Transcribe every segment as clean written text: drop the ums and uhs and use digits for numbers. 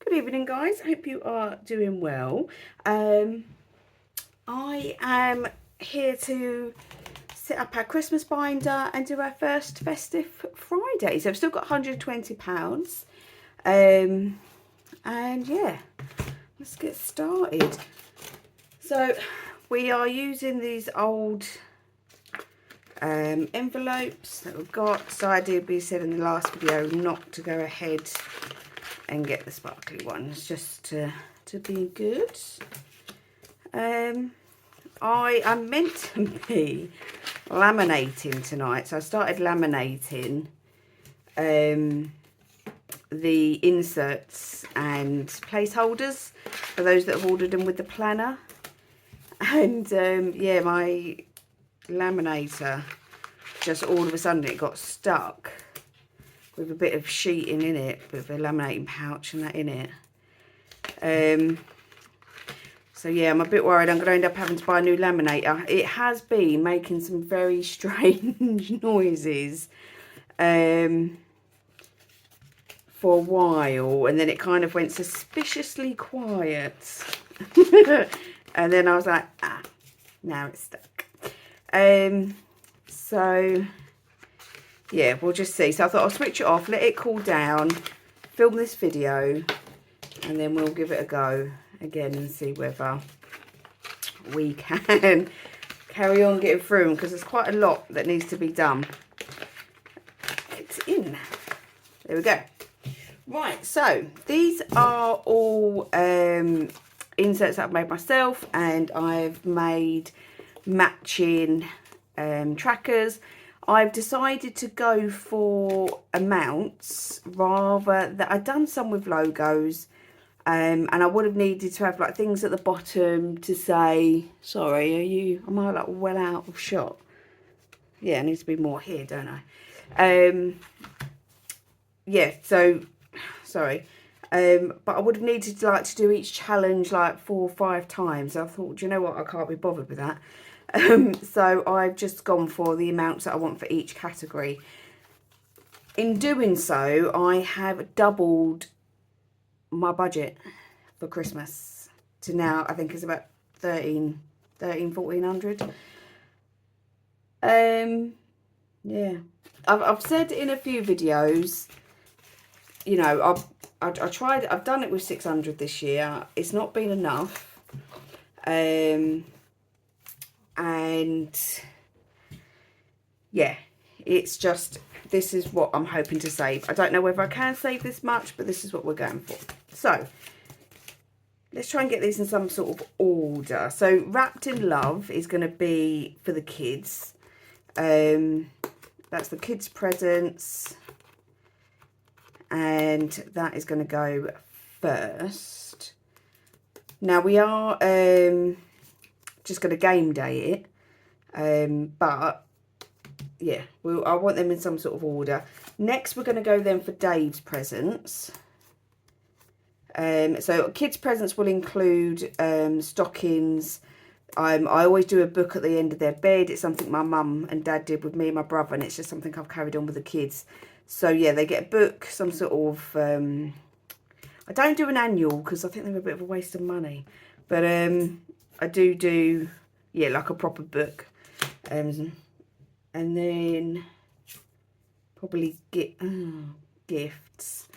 Good evening, guys. I hope you are doing well. I am here to set up our Christmas binder and do our first festive Friday. So I've still got £120. And yeah, let's get started. So we are using these old envelopes that we've got. So I did, we said in the last video not to go ahead and get the sparkly ones, just to be good. I am meant to be laminating tonight, so I started laminating the inserts and placeholders for those that have ordered them with the planner. And yeah, my laminator, just all of a sudden it got stuck with a bit of sheeting in it, with a laminating pouch and that in it. So yeah, I'm a bit worried I'm going to end up having to buy a new laminator. It has been making some very strange noises for a while, and then it kind of went suspiciously quiet. And then I was like, now it's stuck. So yeah, we'll just see. So I thought I'll switch it off, let it cool down, film this video, and then we'll give it a go again and see whether we can carry on getting through them, because there's quite a lot that needs to be done. It's in. There we go. Right, so these are all inserts that I've made myself, and I've made matching trackers. I've decided to go for amounts rather than, I've done some with logos, and I would have needed to have like things at the bottom to say, sorry, am I like well out of shot? Yeah, I need to be more here, don't I? Yeah, so, sorry. But I would have needed to do each challenge like 4 or 5 times. I thought, do you know what, I can't be bothered with that. So I've just gone for the amounts that I want for each category. In doing so, I have doubled my budget for Christmas to now, I think it's about 1400. Yeah, I've said in a few videos, you know, I've done it with 600 this year. It's not been enough. And yeah, it's just, this is what I'm hoping to save. I don't know whether I can save this much, but this is what we're going for. So let's try and get these in some sort of order. So Wrapped in Love is going to be for the kids. That's the kids' presents, and that is going to go first. Now we are just going to game day it, but yeah, I want them in some sort of order. Next we're going to go then for Dave's presents. So kids' presents will include stockings. I always do a book at the end of their bed. It's something my mum and dad did with me and my brother, and it's just something I've carried on with the kids. So yeah, they get a book, some sort of I don't do an annual because I think they're a bit of a waste of money, but I do yeah, like a proper book. And then probably get gifts.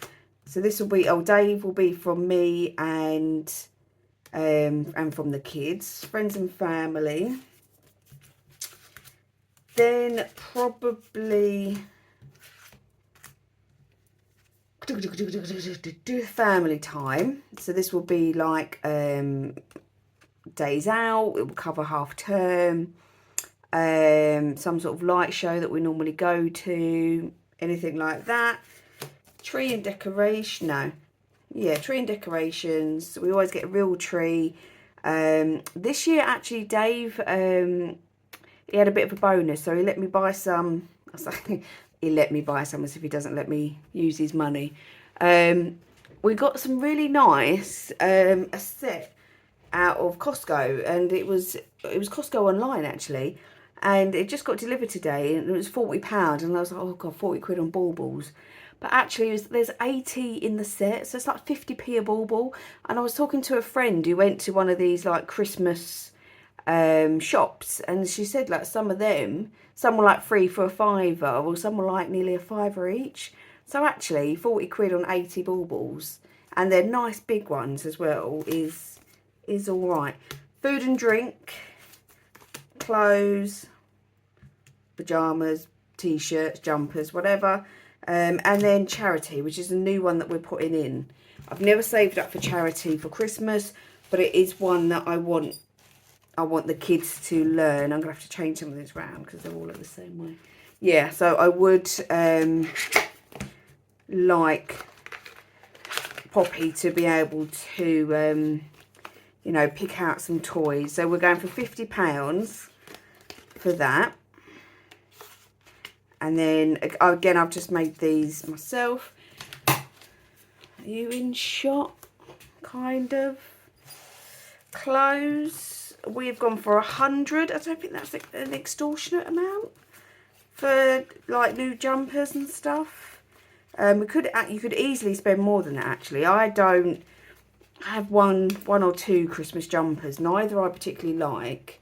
So this will be, Dave will be from me and from the kids, friends and family. Then probably do family time. So this will be like days out. It will cover half term. Some sort of light show that we normally go to, anything like that. Tree and decoration, no. Yeah, tree and decorations. We always get a real tree. This year, actually, Dave, he had a bit of a bonus, so he let me buy some. I was like, he let me buy some as if he doesn't let me use his money. We got some really nice, a set out of Costco, and it was Costco online, actually. And it just got delivered today, and it was £40, and I was like, oh god, 40 quid on baubles. but actually there's 80 in the set, so it's like 50p a bauble. And I was talking to a friend who went to one of these like Christmas shops, and she said like some of them, some were like 3 for a fiver, or some were like nearly a fiver each. So actually 40 quid on 80 baubles, and they're nice big ones as well, is all right. Food and drink, clothes, pyjamas, t-shirts, jumpers, whatever, and then charity, which is a new one that we're putting in. I've never saved up for charity for Christmas, but it is one that I want the kids to learn. I'm gonna have to change some of these around because they're all the same way. Yeah, so I would like Poppy to be able to you know, pick out some toys. So we're going for £50 for that. And then again, I've just made these myself. Are you in shot? Kind of. Clothes, we've gone for 100. I don't think that's an extortionate amount for like new jumpers and stuff. You could easily spend more than that actually. I don't have one or two Christmas jumpers, neither I particularly like,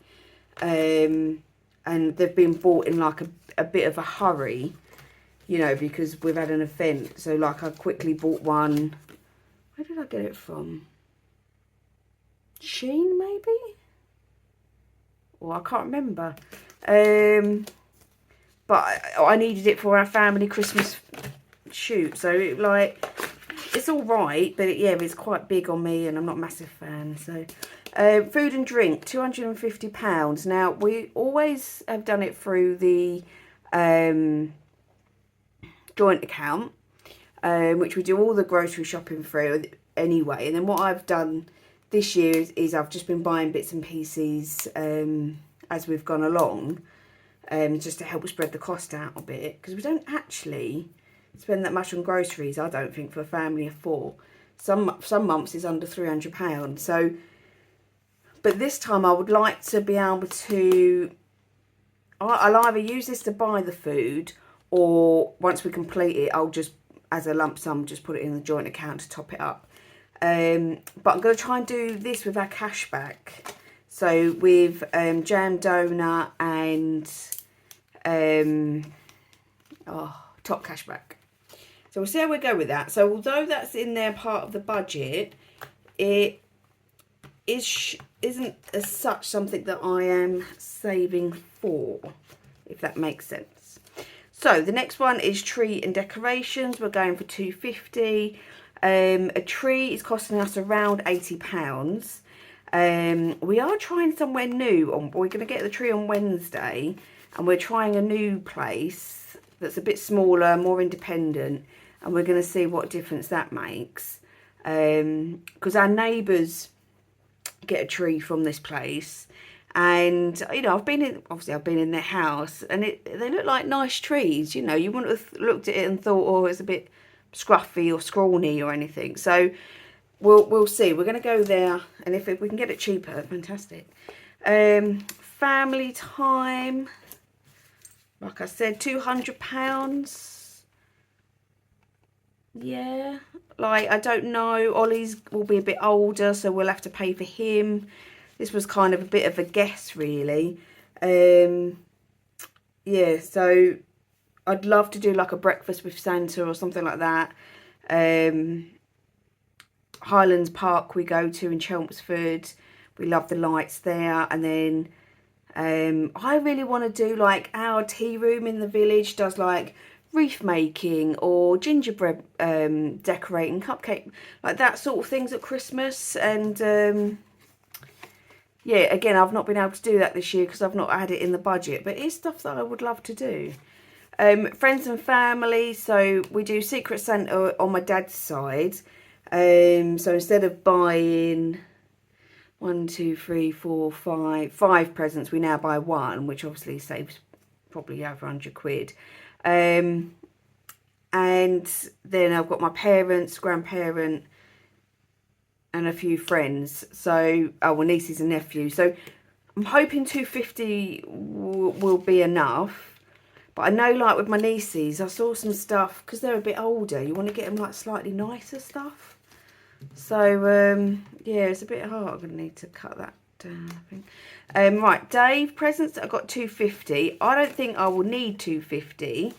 and they've been bought in like a bit of a hurry, you know, because we've had an event. So like I quickly bought one. Where did I get it from? Shein maybe, or I can't remember, but I needed it for our family Christmas shoot, so like it's all right, but yeah, it's quite big on me and I'm not a massive fan. So food and drink, £250. Now we always have done it through the joint account, which we do all the grocery shopping through anyway. And then what I've done this year is I've just been buying bits and pieces as we've gone along, just to help spread the cost out a bit, because we don't actually spend that much on groceries, I don't think, for a family of 4. Some months is under £300. So, but this time I would like to be able to, I'll either use this to buy the food, or once we complete it, I'll just, as a lump sum, just put it in the joint account to top it up. But I'm going to try and do this with our cash back. So with jam donut and top cashback. So we'll see how we go with that. So although that's in there part of the budget, it isn't as such something that I am saving for, if that makes sense. So the next one is tree and decorations. We're going for £250. A tree is costing us around £80. We are trying somewhere new. We're going to get the tree on Wednesday, and we're trying a new place that's a bit smaller, more independent, and we're going to see what difference that makes. Because our neighbours get a tree from this place, and you know, I've been in their house, and they look like nice trees. You know, you wouldn't have looked at it and thought, oh, it's a bit scruffy or scrawny or anything. So we'll see. We're going to go there, and if we can get it cheaper, fantastic. Family time, like I said, £200. Yeah, like I don't know, Ollie's will be a bit older, so we'll have to pay for him. This was kind of a bit of a guess, really. Yeah, so I'd love to do like a breakfast with Santa or something like that. Highlands Park we go to in Chelmsford. We love the lights there. And then I really want to do like our tea room in the village does like wreath making or gingerbread decorating, cupcake, like that sort of things at Christmas. And yeah, again, I've not been able to do that this year because I've not had it in the budget, but it's stuff that I would love to do. Friends and family, so we do Secret Santa on my dad's side. So instead of buying 1, 2, 3, 4, 5 presents, we now buy one, which obviously saves probably over 100 quid. And then I've got my parents, grandparent, and a few friends. So, well, nieces and nephews. So I'm hoping 250 will be enough. But I know, like, with my nieces, I saw some stuff, because they're a bit older, you want to get them, like, slightly nicer stuff. So, yeah, it's a bit hard. I'm going to need to cut that down, I think. Right, Dave, presents, I got 250. I don't think I will need 250.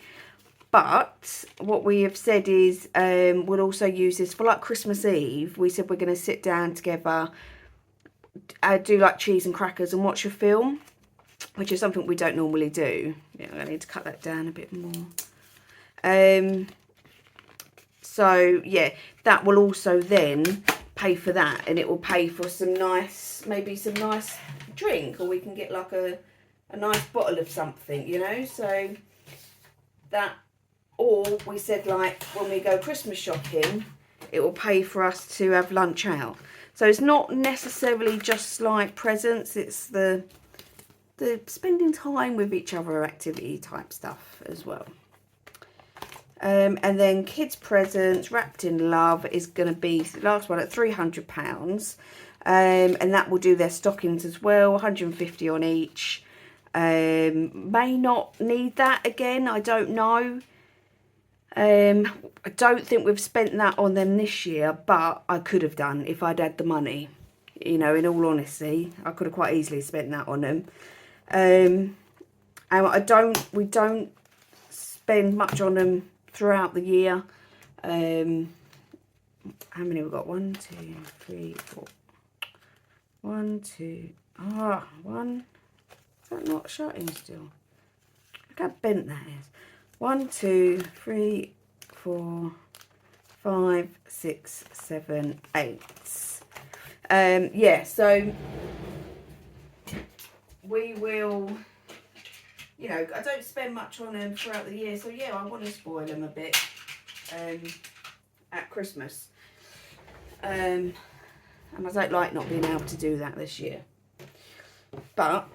But what we have said is we'll also use this for, like, Christmas Eve. We said we're going to sit down together, do, like, cheese and crackers and watch a film, which is something we don't normally do. Yeah, I need to cut that down a bit more. So, yeah, that will also then pay for that. And it will pay for some nice, maybe some nice drink. Or we can get, like, a nice bottle of something, you know. So, that, or we said, like, when we go Christmas shopping, it will pay for us to have lunch out. So, it's not necessarily just, like, presents. It's the spending time with each other activity type stuff as well. And then kids' presents wrapped in love is going to be the last one at £300. And that will do their stockings as well, 150 on each. May not need that again, I don't know. I don't think we've spent that on them this year, but I could have done if I'd had the money. You know, in all honesty, I could have quite easily spent that on them. And we don't spend much on them throughout the year. How many we've got? 1, 2, 3, 4. 1, 2. One. Is that not shutting still? Look how bent that is. 1, 2, 3, 4, 5, 6, 7, 8. Yeah, so we will, you know, I don't spend much on them throughout the year, so yeah, I want to spoil them a bit at Christmas. And I don't like not being able to do that this year. But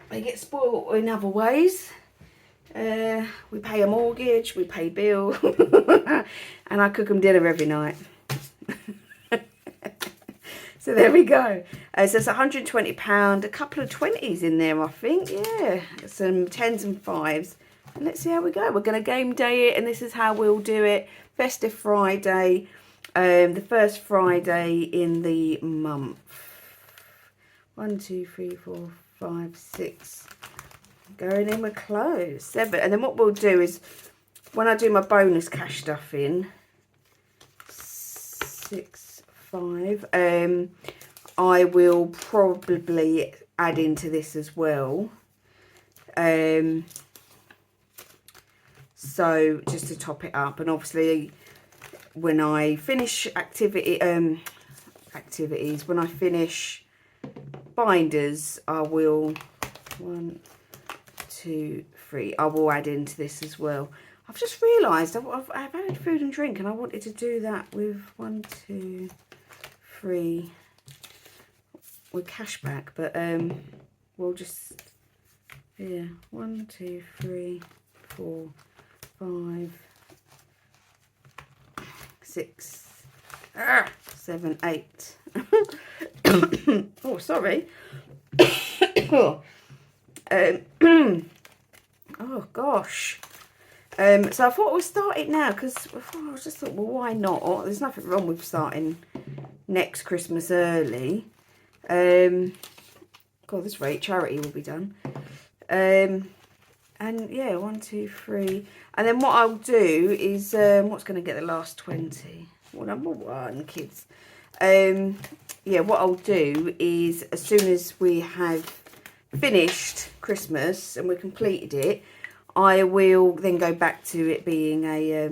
they get spoiled in other ways. We pay a mortgage, we pay bills, and I cook them dinner every night. So there we go. So it's £120, a couple of 20s in there, I think. Yeah, some 10s and 5s. And let's see how we go. We're going to game day it, and this is how we'll do it. Festive Friday, the first Friday in the month. 1, 2, 3, 4, 5, 6. Going in with clothes. 7. And then what we'll do is, when I do my bonus cash stuff in, 6, 5, I will probably add into this as well. So just to top it up, and obviously when I finish activities, when I finish binders, I will 1, 2, 3. I will add into this as well. I've just realised I've added food and drink, and I wanted to do that with 1, 2, 3 with cashback, but we'll just, yeah, 1, 2, 3, 4, 5, 6, 7, 8. Oh, sorry. Oh gosh. So I thought we'd start it now, because I just thought, well, why not? There's nothing wrong with starting next Christmas early. God, this rate charity will be done. And yeah, 1, 2, 3. And then what I'll do is, what's going to get the last 20? Well, number 1, kids. Yeah, what I'll do is, as soon as we have finished Christmas and we completed it, I will then go back to it being a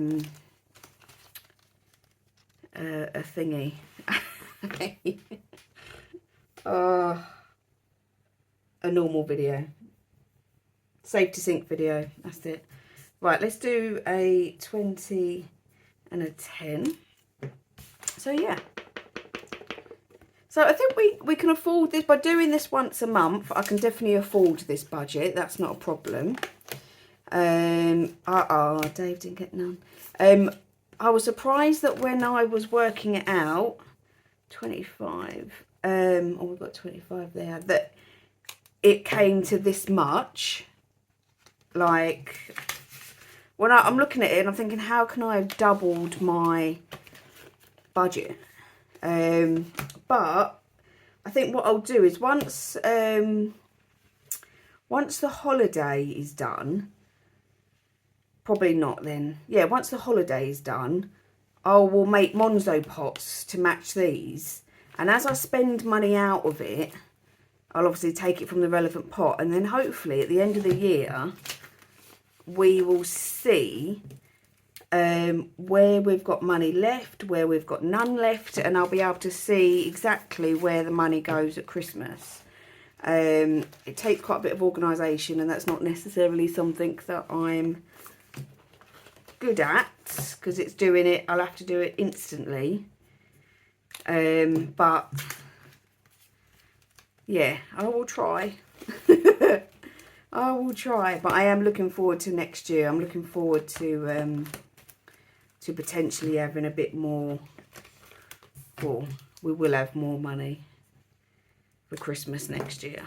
thingy. A normal video. Save to sync video. That's it. Right, let's do a 20 and a 10. So yeah. So I think we can afford this. By doing this once a month, I can definitely afford this budget. That's not a problem. Dave didn't get none. I was surprised that when I was working it out, 25, oh, we've got 25 there, that it came to this much. like, when I'm looking at it and I'm thinking, how can I have doubled my budget? But I think what I'll do is once the holiday is done, probably not then. Yeah, once the holiday is done, I will make Monzo pots to match these. And as I spend money out of it, I'll obviously take it from the relevant pot. And then hopefully at the end of the year, we will see where we've got money left, where we've got none left. And I'll be able to see exactly where the money goes at Christmas. It takes quite a bit of organisation, and that's not necessarily something that I'm good at, because it's doing it, I'll have to do it instantly. But yeah, I will try. I will try, but I am looking forward to next year. I'm looking forward to potentially having a bit more. Well, we will have more money for Christmas next year.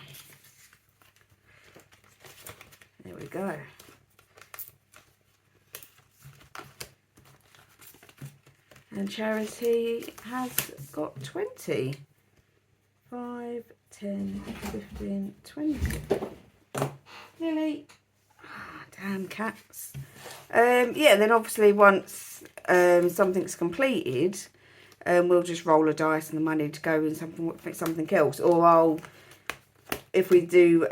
There we go. And Charity has got 20. 5, 10, 15, 20. Nearly. Damn cats. Yeah, then obviously once something's completed, we'll just roll a dice and the money to go in something else. Or if we do,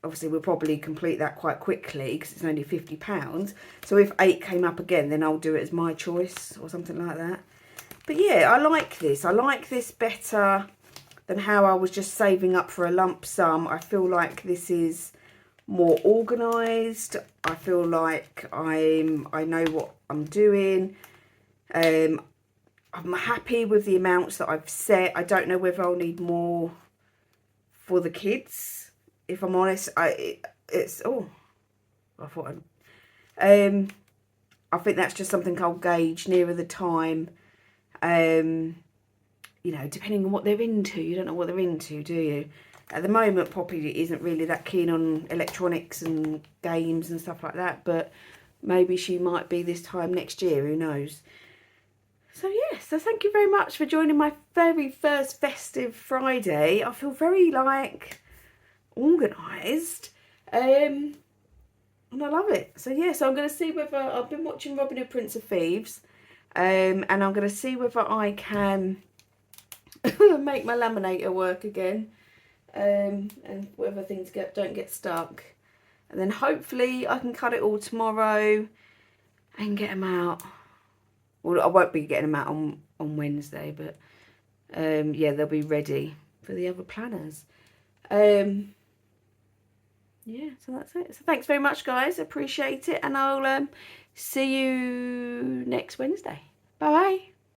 obviously we'll probably complete that quite quickly because it's only £50. So if 8 came up again, then I'll do it as my choice or something like that. But yeah, I like this. I like this better than how I was just saving up for a lump sum. I feel like this is more organised. I feel like I know what I'm doing. I'm happy with the amounts that I've set. I don't know whether I'll need more for the kids. If I'm honest, I think that's just something I'll gauge nearer the time. You know, depending on what they're into. You don't know what they're into, do you? At the moment, Poppy isn't really that keen on electronics and games and stuff like that, but maybe she might be this time next year, who knows. So yeah, so thank you very much for joining my very first Festive Friday. I feel very, like, organised, and I love it. So yeah, so I'm going to see whether, I've been watching Robin Hood Prince of Thieves, and I'm going to see whether I can make my laminator work again. And whether things don't get stuck, and then hopefully I can cut it all tomorrow and get them out. Well, I won't be getting them out on Wednesday, but yeah, they'll be ready for the other planners. Yeah, so that's it. So thanks very much, guys. Appreciate it, and I'll see you next Wednesday. Bye bye.